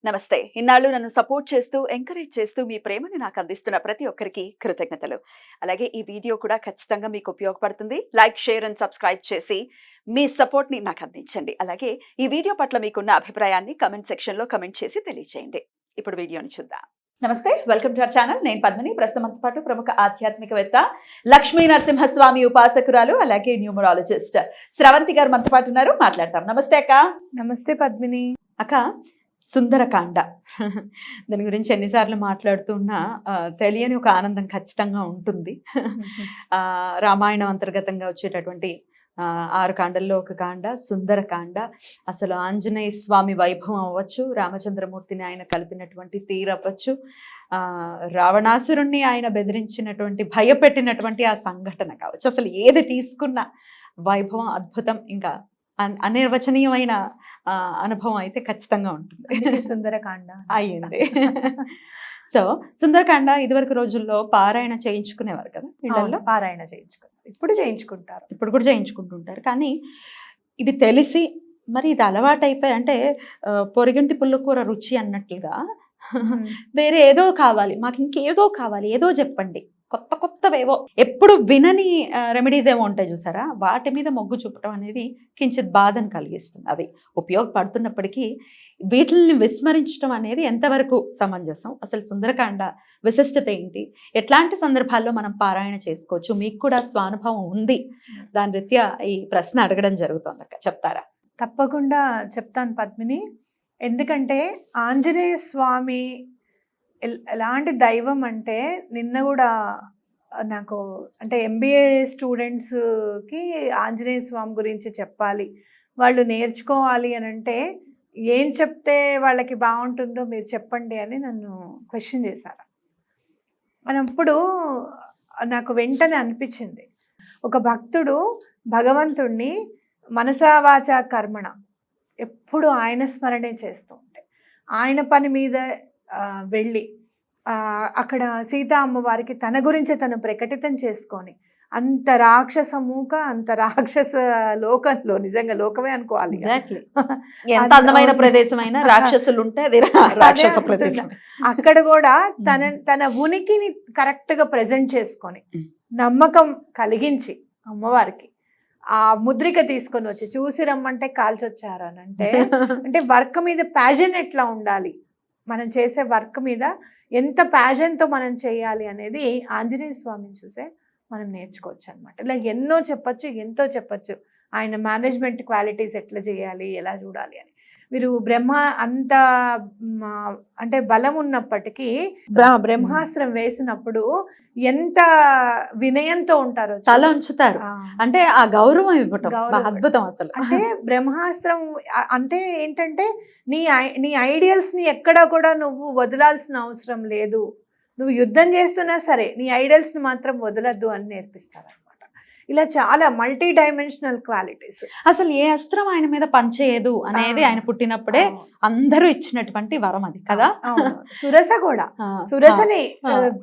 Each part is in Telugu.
నమస్తే. ఇన్నాళ్ళు నన్ను సపోర్ట్ చేస్తూ, ఎంకరేజ్ చేస్తూ మీ ప్రేమను నాకు అందిస్తున్న ప్రతి ఒక్కరికి కృతజ్ఞతలు. అలాగే ఈ వీడియో కూడా ఖచ్చితంగా మీకు ఉపయోగపడుతుంది. లైక్, షేర్ అండ్ సబ్స్క్రైబ్ చేసి మీ సపోర్ట్‌ని నాకు అందించండి. అలాగే ఈ వీడియో పట్ల మీకున్న అభిప్రాయాన్ని కామెంట్ సెక్షన్‌లో కామెంట్ చేసి తెలియజేయండి. ఇప్పుడు వీడియోని చూద్దాం. నమస్తే, వెల్కమ్ టు అవర్ ఛానల్. నేను పద్మిని. ప్రస్తుతం మనతో పాటు ప్రముఖ ఆధ్యాత్మికవేత్త, లక్ష్మీ నరసింహస్వామి ఉపాసకురాలు, అలాగే న్యూమరాలజిస్ట్ స్రవంతి గారు మనతో పాటు ఉన్నారు. మాట్లాడతాం. నమస్తే అక్క. నమస్తే పద్మిని. అక్క, సుందరకాండ దాని గురించి ఎన్నిసార్లు మాట్లాడుతున్నా తెలియని ఒక ఆనందం ఖచ్చితంగా ఉంటుంది. రామాయణం అంతర్గతంగా వచ్చేటటువంటి 6 కాండల్లో ఒక కాండ సుందరకాండ. అసలు ఆంజనేయ స్వామి వైభవం అవ్వచ్చు, రామచంద్రమూర్తిని ఆయన కలిపినటువంటి తీరవ్వచ్చు, రావణాసురుణ్ణి ఆయన బెదిరించినటువంటి భయపెట్టినటువంటి ఆ సంఘటన కావచ్చు, అసలు ఏది తీసుకున్న వైభవం అద్భుతం, ఇంకా అనిర్వచనీయమైన అనుభవం అయితే ఖచ్చితంగా ఉంటుంది. సుందరకాండ అయ్యింది. సో సుందరకాండ ఇదివరకు రోజుల్లో పారాయణ చేయించుకునేవారు కదా ఇళ్లలో. పారాయణ చేయించుకుంటారు, ఇప్పుడు చేయించుకుంటారు, ఇప్పుడు కూడా చేయించుకుంటుంటారు. కానీ ఇది తెలిసి మరి ఇది అలవాటు అయిపోయి, అంటే పొరిగింటి పుల్లకూర రుచి అన్నట్లుగా వేరే ఏదో కావాలి, మాకు ఇంకేదో కావాలి, ఏదో చెప్పండి, కొత్త కొత్తవేవో ఎప్పుడు వినని రెమెడీస్ ఏమో ఉంటాయి చూసారా, వాటి మీద మొగ్గు చూపటం అనేది కించిత్ బాధను కలిగిస్తుంది. అవి ఉపయోగపడుతున్నప్పటికీ వీటిని విస్మరించడం అనేది ఎంతవరకు సమంజసం? అసలు సుందరకాండ విశిష్టత ఏంటి? ఎట్లాంటి సందర్భాల్లో మనం పారాయణ చేసుకోవచ్చు? మీకు కూడా స్వానుభవం ఉంది, దాని రీత్యా ఈ ప్రశ్న అడగడం జరుగుతుంది అక్క, చెప్తారా? తప్పకుండా చెప్తాను పద్మిని. ఎందుకంటే ఆంజనేయ స్వామి ఎలాంటి దైవం అంటే, నిన్న కూడా నాకు అంటే MBA స్టూడెంట్స్కి ఆంజనేయ స్వామి గురించి చెప్పాలి, వాళ్ళు నేర్చుకోవాలి అని అంటే ఏం చెప్తే వాళ్ళకి బాగుంటుందో మీరు చెప్పండి అని నన్ను క్వశ్చన్ చేశారు. అప్పుడు నాకు వెంటనే అనిపించింది, ఒక భక్తుడు భగవంతుణ్ణి మనసా వాచా కర్మణ ఎప్పుడు ఆయన స్మరణే చేస్తూ ఉంటే, ఆయన పని మీద వెళ్ళి అక్కడ సీతా అమ్మవారికి తన గురించి తను ప్రకటితం చేసుకొని, అంత రాక్షసమూక, అంత రాక్షస లోకంలో, నిజంగా లోకమే అనుకోవాలి, ఎంత అందమైన ప్రదేశం అయినా రాక్షసులు ఉంటే అది రాక్షస ప్రదేశం. అక్కడ కూడా తన ఉనికిని కరెక్ట్ గా ప్రెజెంట్ చేసుకొని, నమ్మకం కలిగించి అమ్మవారికి ఆ ముద్రిక తీసుకొని వచ్చి చూసి రమ్మంటే కాల్చొచ్చారు అని అంటే వర్క్ మీద ప్యాషన్ ఎట్లా ఉండాలి, మనం చేసే వర్క్ మీద ఎంత ప్యాషన్తో మనం చేయాలి అనేది ఆంజనేయ స్వామిని చూసే మనం నేర్చుకోవచ్చు అనమాట. ఇలా ఎన్నో చెప్పచ్చు, ఎంతో చెప్పచ్చు. ఆయన మేనేజ్మెంట్ క్వాలిటీస్ ఎట్లా చేయాలి, ఎలా చూడాలి అని. మీరు బ్రహ్మ అంత అంటే బలం ఉన్నప్పటికీ బ్రహ్మాస్త్రం వేసినప్పుడు ఎంత వినయంతో ఉంటారో, తల ఉంచుతారు, అంటే ఆ గౌరవం ఇవ్వటం అద్భుతం అసలు. అంటే బ్రహ్మాస్త్రం అంటే ఏంటంటే నీ ఐడియల్స్ ని ఎక్కడా కూడా నువ్వు వదలాల్సిన అవసరం లేదు, నువ్వు యుద్ధం చేస్తున్నా సరే నీ ఐడియల్స్ ని మాత్రం వదలద్దు అని నేర్పిస్తారు అనమాట. ఇలా చాలా మల్టీ డైమెన్షనల్ క్వాలిటీస్. అసలు ఏ అస్త్రం ఆయన మీద పనిచేయదు అనేది ఆయన పుట్టినప్పుడే అందరూ ఇచ్చినటువంటి వరం అది కదా. సురస కూడా, సురసని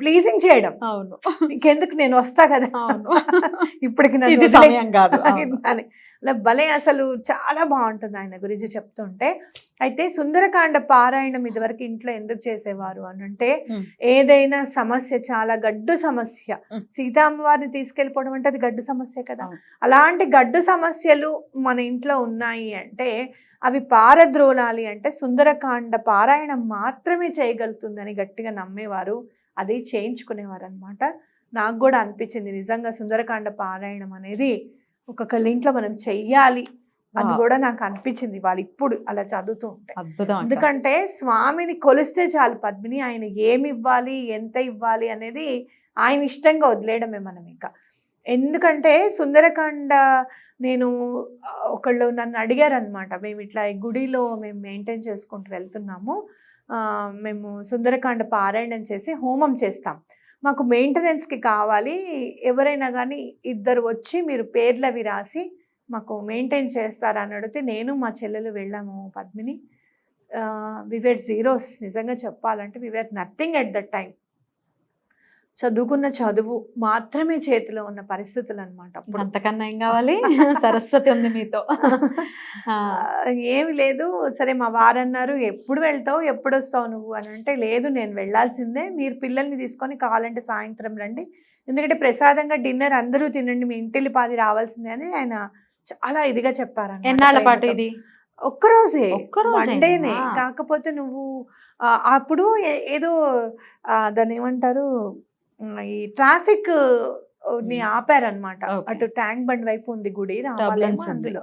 ప్లీజింగ్ చేయడం. అవును, ఇంకెందుకు నేను వస్తా కదా, ఇప్పటికి సమయం కాదు అని అలా భలే, అసలు చాలా బాగుంటుంది ఆయన గురించి చెప్తుంటే. అయితే సుందరకాండ పారాయణం ఇదివరకు ఇంట్లో ఎందుకు చేసేవారు అని అంటే, ఏదైనా సమస్య, చాలా గడ్డు సమస్య, సీతా అమ్మవారిని తీసుకెళ్ళిపోవడం అంటే అది గడ్డు సమస్య కదా, అలాంటి గడ్డు సమస్యలు మన ఇంట్లో ఉన్నాయి అంటే అవి పారద్రోలాలి అంటే సుందరకాండ పారాయణం మాత్రమే చేయగలుగుతుందని గట్టిగా నమ్మేవారు, అది చేయించుకునేవారు అనమాట. నాకు కూడా అనిపించింది నిజంగా సుందరకాండ పారాయణం అనేది ఒక్కొక్కళ్ళ ఇంట్లో మనం చెయ్యాలి అని కూడా నాకు అనిపించింది వాళ్ళు ఇప్పుడు అలా చదువుతూ ఉంటే. ఎందుకంటే స్వామిని కొలిస్తే చాలు పద్మిని, ఆయన ఏమి ఇవ్వాలి, ఎంత ఇవ్వాలి అనేది ఆయన ఇష్టంగా వదిలేయడమే మనం ఇంకా. ఎందుకంటే సుందరకాండ నేను ఒకళ్ళు నన్ను అడిగారు అనమాట, మేము ఇట్లా గుడిలో మేము మెయింటైన్ చేసుకుంటూ వెళ్తున్నాము, మేము సుందరకాండ పారాయణం చేసి హోమం చేస్తాం, మాకు మెయింటెనెన్స్కి కావాలి, ఎవరైనా కానీ 2 వచ్చి మీరు పేర్లు అవి రాసి మాకు మెయింటైన్ చేస్తారని అడిగితే నేను మా చెల్లెలు వెళ్ళాము పద్మిని. వి వేర్ జీరోస్, నిజంగా చెప్పాలంటే we were nothing at that time. చదువుకున్న చదువు మాత్రమే చేతిలో ఉన్న పరిస్థితులు అనమాట అప్పుడు. అంతకన్నా ఏం కావాలి? సరస్వతి ఉంది మీతో. ఆ, ఏమి లేదు. సరే మా వారన్నారు, ఎప్పుడు వెళ్తావు, ఎప్పుడు వస్తావు నువ్వు అని అంటే, లేదు నేను వెళ్ళాల్సిందే, మీరు పిల్లల్ని తీసుకొని కావాలంటే సాయంత్రం రండి, ఎందుకంటే ప్రసాదంగా డిన్నర్ అందరూ తినండి, మీ ఇంటిల్లి పాది రావాల్సిందే అని ఆయన చాలా ఇదిగా చెప్పారన్నమాట. ఎన్నాళ్ళ పాటు ప్రేమతో. ఇది? ఒక్కరోజే, ఒక్కరోజేనా? వన్ డేనే. కాకపోతే నువ్వు అప్పుడు ఏదో దాన్ని ఏమంటారు, ఈ ట్రాఫిక్ ని ఆపారనమాట. Okay. అటు ట్యాంక్ బండ్ వైపు ఉంది గుడి, రామాలయం Turbulence ఉంది. అందులో.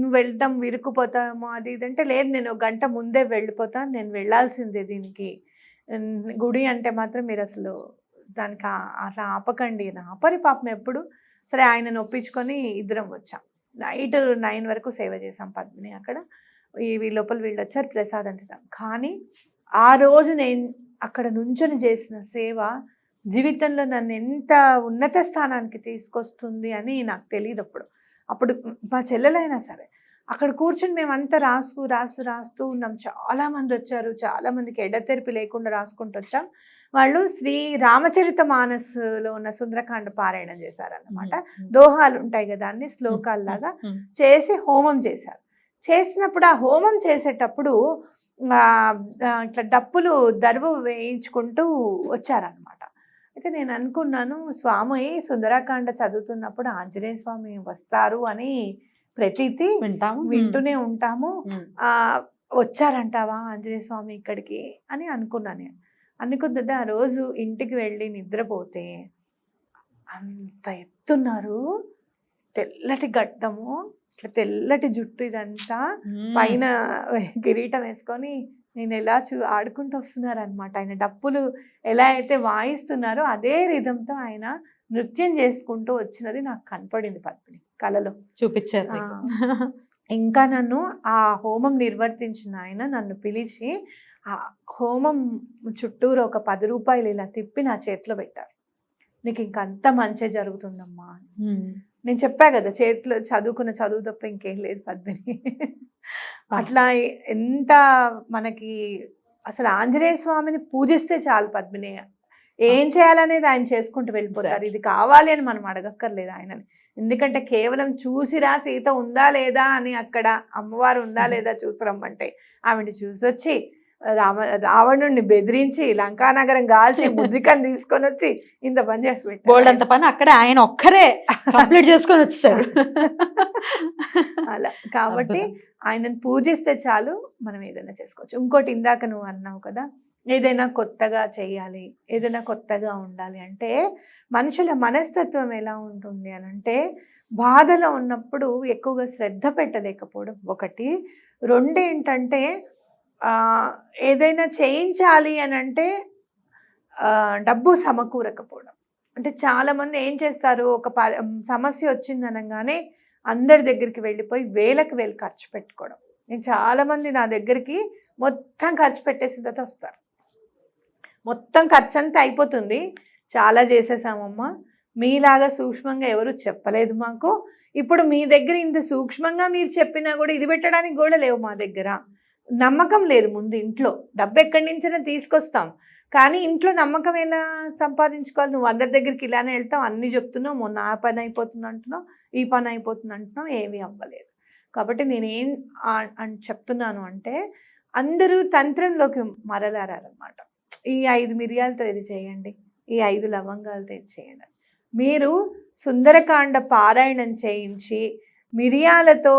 నువ్వు వెళ్తాం విరుక్కుపోతామో అది ఇది అంటే, లేదు నేను ఒక గంట ముందే వెళ్ళిపోతాను, నేను వెళ్ళాల్సిందే దీనికి, గుడి అంటే మాత్రం మీరు అసలు దానికి అట్లా ఆపకండి అని. ఆపరి పాపం ఎప్పుడు. సరే ఆయనను ఒప్పించుకొని ఇద్దరం వచ్చాం. నైట్ 9 వరకు సేవ చేసాం పద్మిని అక్కడ. ఈ లోపల వీళ్ళు వచ్చారు, ప్రసాదం తిన్నాం. కానీ ఆ రోజు నేను అక్కడ నుంచొని చేసిన సేవ జీవితంలో నన్ను ఎంత ఉన్నత స్థానానికి తీసుకొస్తుంది అని నాకు తెలియదు అప్పుడు మా చెల్లెలైనా సరే అక్కడ కూర్చొని మేమంతా రాస్తూ ఉన్నాం. చాలామంది వచ్చారు, చాలామందికి ఎడతెరిపి లేకుండా రాసుకుంటూ వచ్చాం. వాళ్ళు శ్రీ రామచరిత మానస్లో ఉన్న సుందరకాండ పారాయణం చేశారన్నమాట. దోహాలు ఉంటాయి కదా, అన్ని శ్లోకాల్లాగా చేసి హోమం చేశారు. చేసినప్పుడు ఆ హోమం చేసేటప్పుడు ఇట్లా డప్పులు దరువు వేయించుకుంటూ వచ్చారనమాట. అయితే నేను అనుకున్నాను, స్వామి సుందరకాండ చదువుతున్నప్పుడు ఆంజనేయ స్వామి వస్తారు అని ప్రతీతి వింటూనే ఉంటాము, వచ్చారంటావా ఆంజనేయ స్వామి ఇక్కడికి అని అనుకున్నాను నేను. అనుకుంటుంటే ఆ రోజు ఇంటికి వెళ్ళి నిద్రపోతే అంత ఎత్తున్నారు, తెల్లటి గడ్డము, ఇట్లా తెల్లటి జుట్టు, ఇదంతా పైన కిరీటం వేసుకొని నేను ఎలా ఆడుకుంటూ వస్తున్నారు అనమాట. ఆయన డప్పులు ఎలా అయితే వాయిస్తున్నారో అదే రిధంతో ఆయన నృత్యం చేసుకుంటూ వచ్చినది నాకు కనపడింది పద్మిని కలలో. చూపించారు. ఇంకా నన్ను ఆ హోమం నిర్వర్తించిన ఆయన నన్ను పిలిచి ఆ హోమం చుట్టూరు ఒక 10 రూపాయలు ఇలా తిప్పి నా చేతిలో పెట్టారు. నీకు ఇంకంత మంచి జరుగుతుందమ్మా అని. నేను చెప్పా కదా, చేతిలో చదువుకున్న చదువు తప్ప ఇంకేం లేదు పద్మిని. అట్లా ఎంత మనకి అసలు ఆంజనేయ స్వామిని పూజిస్తే చాలు పద్మిని, ఏం చేయాలనేది ఆయన చేసుకుంటూ వెళ్ళిపోతారు. ఇది కావాలి అని మనం అడగక్కర్లేదు ఆయనని. ఎందుకంటే కేవలం చూసిరా సీత ఉందా లేదా అని, అక్కడ అమ్మవారు ఉందా లేదా చూసి రమ్మంటే ఆవిడ చూసొచ్చి రావణుడిని బెదిరించి లంకానగరం గాల్చి ముద్రికను తీసుకొని వచ్చి ఇంత పని చేసి పెట్టారు. బోల్డ్ అంత పని అక్కడ ఆయన ఒక్కరే కంప్లీట్ చేసుకొని వచ్చారు. అలా కాబట్టి ఆయనను పూజిస్తే చాలు, మనం ఏదైనా చేసుకోవచ్చు. ఇంకోటి ఇందాక నువ్వు అన్నావు కదా, ఏదైనా కొత్తగా చేయాలి, ఏదైనా కొత్తగా ఉండాలి అంటే మనుషుల మనస్తత్వం ఎలా ఉంటుంది అని అంటే, బాధలో ఉన్నప్పుడు ఎక్కువగా శ్రద్ధ పెట్టలేకపోవడం ఒకటి. రెండు ఏంటంటే ఏదైనా చేయించాలి అని అంటే డబ్బు సమకూరకపోవడం. అంటే చాలామంది ఏం చేస్తారు, ఒక సమస్య వచ్చిందనగానే అందరి దగ్గరికి వెళ్ళిపోయి వేలకు వేలు ఖర్చు పెట్టుకోవడం. నేను చాలామంది నా దగ్గరికి మొత్తం ఖర్చు పెట్టేసిన తర్వాత వస్తారు. మొత్తం ఖర్చు అంతా అయిపోతుంది, చాలా చేసేసామమ్మా, మీలాగా సూక్ష్మంగా ఎవరు చెప్పలేదు మాకు, ఇప్పుడు మీ దగ్గర ఇంత సూక్ష్మంగా మీరు చెప్పినా కూడా ఇది పెట్టడానికి కూడా లేవు మా దగ్గర, నమ్మకం లేదు ముందు ఇంట్లో, డబ్బు ఎక్కడి నుంచైనా తీసుకొస్తాం కానీ ఇంట్లో నమ్మకం ఎలా సంపాదించుకోవాలి, నువ్వు అందరి దగ్గరికి ఇలానే వెళ్తావు, అన్నీ చెప్తున్నావు, మొన్న ఆ పని అయిపోతుంది అంటున్నావు, ఈ పని అయిపోతుంది అంటున్నావు, ఏమీ అవ్వలేదు. కాబట్టి నేనేం అని చెప్తున్నాను అంటే, అందరూ తంత్రంలోకి మరలారన్నమాట. ఈ 5 మిరియాలతో ఇది చేయండి, ఈ 5 లవంగాలతో ఇది చేయండి. మీరు సుందరకాండ పారాయణం చేయించి మిరియాలతో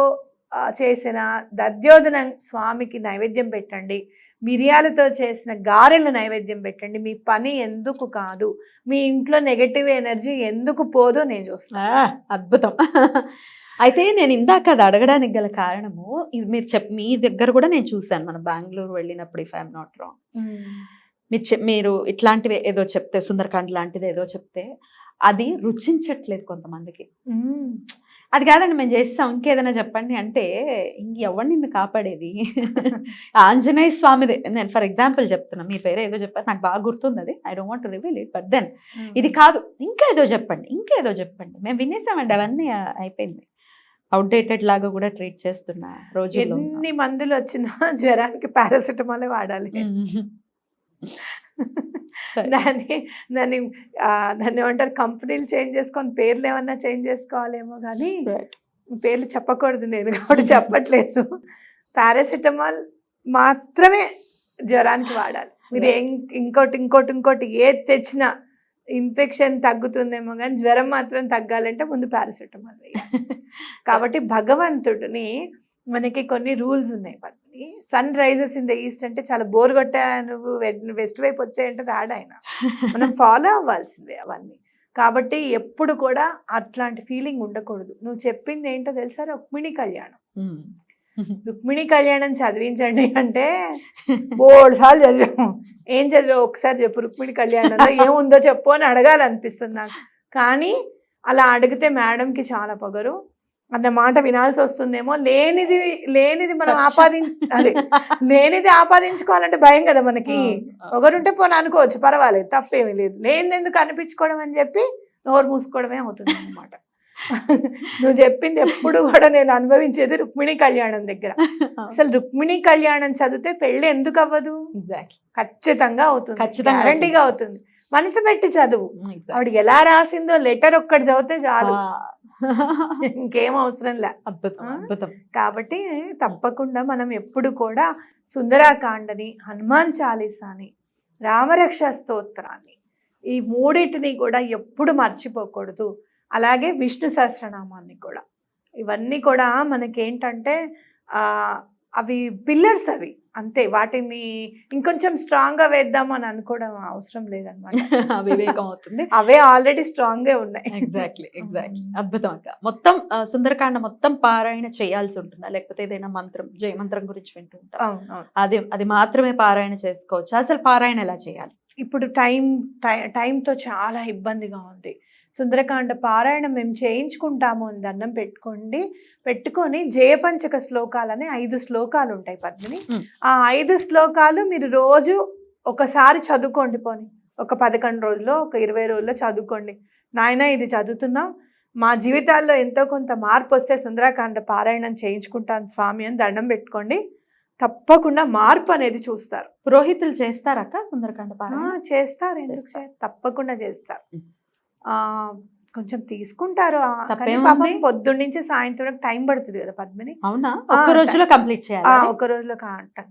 చేసిన దధ్యోదన స్వామికి నైవేద్యం పెట్టండి, మిరియాలతో చేసిన గారెలు నైవేద్యం పెట్టండి. మీ పని ఎందుకు కాదు, మీ ఇంట్లో నెగటివ్ ఎనర్జీ ఎందుకు పోదో నేను చూస్తాను. అద్భుతం. అయితే నేను ఇందాక అది అడగడానికి గల కారణము, ఇది మీరు మీ దగ్గర కూడా నేను చూశాను, మన బెంగళూరు వెళ్ళినప్పుడు, ఇఫ్ ఐఎమ్ నాట్ రాంగ్, మీరు ఇట్లాంటివి ఏదో చెప్తే, సుందరకాండ్ లాంటిది ఏదో చెప్తే అది రుచించట్లేదు కొంతమందికి. అది కాదండి మేము చేస్తాం, ఇంకేదైనా చెప్పండి అంటే, ఎవరు నిన్ను కాపాడేది, ఆంజనేయ స్వామిదే. నేను ఫర్ ఎగ్జాంపుల్ చెప్తున్నా, మీ పేరు ఏదో చెప్పారు, నాకు బాగా గుర్తుంది అది, I don't want to reveal it, but then ఇది కాదు, ఇంకేదో చెప్పండి, ఇంకేదో చెప్పండి, మేము వినేసామండి, అవన్నీ అయిపోయింది. అవుట్డేటెడ్ లాగా కూడా ట్రీట్ చేస్తున్నా రోజుల్లో. ఎన్ని మందులు వచ్చినా జ్వరానికి పారాసిటమాలే వాడాలి. దాన్ని దాన్ని దాన్ని ఏమంటారు, కంపెనీలు చేంజ్ చేసుకొని పేర్లు ఏమన్నా చేంజ్ చేసుకోవాలేమో కానీ పేర్లు చెప్పకూడదు, నేను కూడా చెప్పట్లేదు. పారాసిటమాల్ మాత్రమే జ్వరానికి వాడాలి. మీరు ఇంకోటి ఏది తెచ్చినా ఇన్ఫెక్షన్ తగ్గుతుందేమో కానీ జ్వరం మాత్రం తగ్గాలంటే ముందు పారాసిటమాల్ వేయాలి. కాబట్టి భగవంతుడిని మనకి కొన్ని రూల్స్ ఉన్నాయి. Padmini, sun rises in the east అంటే చాలా బోర్ కొట్టా, నువ్వు వెస్ట్ వైపు వచ్చాయంటే రాడు ఆయన. మనం ఫాలో అవ్వాల్సిందే అవన్నీ. కాబట్టి ఎప్పుడు కూడా అట్లాంటి ఫీలింగ్ ఉండకూడదు. నువ్వు చెప్పింది ఏంటో తెలుసా, రుక్మిణి కళ్యాణం. రుక్మిణి కళ్యాణం చదివించండి అంటే 3 సార్లు చదివాము. ఏం చదివావు ఒకసారి చెప్పు, రుక్మిణి కళ్యాణంలో ఏముందో చెప్పు అని అడగాలనిపిస్తుంది నాకు. కానీ అలా అడిగితే మేడంకి చాలా పొగరు, అన్న మాట వినాల్సి వస్తుందేమో. లేనిది మనం అదే లేనిది ఆపాదించుకోవాలంటే భయం కదా మనకి. ఒకరుంటే పోనీ అనుకోవచ్చు, పర్వాలేదు, తప్పేమీ లేదు. లేనిది ఎందుకు అనిపించుకోవడం అని చెప్పి నోరు మూసుకోవడమే అవుతుంది అన్నమాట. నువ్వు చెప్పింది ఎప్పుడు కూడా నేను అనుభవించేది రుక్మిణి కళ్యాణం దగ్గర. అసలు రుక్మిణి కళ్యాణం చదివితే పెళ్లి ఎందుకు అవ్వదు? ఖచ్చితంగా అవుతుంది, గ్యారంటీగా అవుతుంది. మనసు పెట్టి చదువు. ఆవిడ ఎలా రాసిందో లెటర్ ఒక్కటి చదివితే చాలు, ఇంకేం అవసరం లే. కాబట్టి తప్పకుండా మనం ఎప్పుడు కూడా సుందరాకాండని, హనుమాన్ చాలీసాని, రామరక్ష స్తోత్రాన్ని, ఈ మూడింటిని కూడా ఎప్పుడు మర్చిపోకూడదు. అలాగే విష్ణు సహస్రనామాన్ని కూడా. ఇవన్నీ కూడా మనకేంటంటే అవి పిల్లర్స్, అవి అంతే. వాటిని ఇంకొంచెం స్ట్రాంగ్ గా వేద్దాం అని అనుకోవడం అవసరం లేదనమాట. వివేకం అవుతుంది, అవే ఆల్రెడీ స్ట్రాంగ్ గా ఉన్నాయి. ఎగ్జాక్ట్లీ. అద్భుతం అక్క. మొత్తం సుందరకాండ మొత్తం పారాయణ చేయాల్సి ఉంటుందా, లేకపోతే ఏదైనా మంత్రం, జయ మంత్రం గురించి వింటూ ఉంటాం, అది మాత్రమే పారాయణ చేసుకోవచ్చు? అసలు పారాయణ ఎలా చేయాలి? ఇప్పుడు టైంతో చాలా ఇబ్బందిగా ఉంది. సుందరకాండ పారాయణం మేము చేయించుకుంటాము అని దండం పెట్టుకొని జయపంచక శ్లోకాలని 5 శ్లోకాలు ఉంటాయి పద్మిని. ఆ 5 శ్లోకాలు మీరు రోజు ఒకసారి చదువుకోండి. పోనీ ఒక 11 రోజుల్లో, ఒక 20 రోజుల్లో చదువుకోండి. నాయన ఇది చదువుతున్నాం, మా జీవితాల్లో ఎంతో కొంత మార్పు వస్తే సుందరకాండ పారాయణం చేయించుకుంటాను స్వామి అని దండం పెట్టుకోండి. తప్పకుండా మార్పు అనేది చూస్తారు. పురోహితులు చేస్తారక్క సుందరకాండ పారాయణ? చేస్తారు, ఎందుకు తప్పకుండా చేస్తారు. కొంచెం తీసుకుంటారు, పొద్దున్న నుంచి సాయంత్రం టైం పడుతుంది కదా పద్మిని. అవునా? ఒక రోజులో కంప్లీట్ చేయాలి? ఒక రోజులో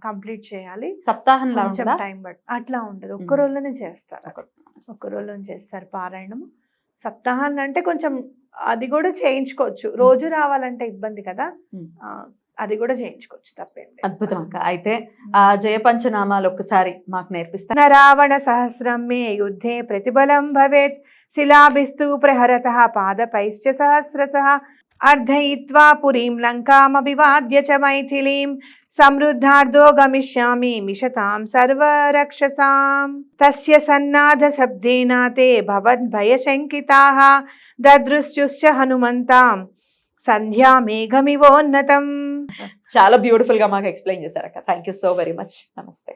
కంప్లీట్ చేయాలి. సప్తాహంలో టైం అట్లా ఉండదు, ఒక్క రోజులోనే చేస్తారు. ఒక్క రోజులోనే చేస్తారు పారాయణం. సప్తాహాన్ని అంటే కొంచెం అది కూడా చేయించుకోవచ్చు. రోజు రావాలంటే ఇబ్బంది కదా, అది కూడా చేయించుకోవచ్చు, తప్పేంటి. అద్భుతం అక్క. అయితే ఆ జయపంచనామాలు ఒక్కసారి మాకు నేర్పిస్తాను. రావణ సహస్రం మే యుద్ధే ప్రతిబలం భవేత్, శిలాభిస్తు ప్రహరతః పాదపైశ్చ సహస్రశః, అర్ధయిత్వా పురీం లంకామభివాద్య చ మైథిలీం, సమృద్ధార్థో గమిష్యామి మిషతాం సర్వరక్షసాం. తస్య సన్నాద శబ్దేన తే భవద్భయశంకితాః, దదృశ్చుశ్చ హనుమంతాం సంధ్యా మేఘమివోన్నతం. చాలా బ్యూటిఫుల్ గా మాకు ఎక్స్ప్లెయిన్ చేశారక్క. Thank you so very much. నమస్తే.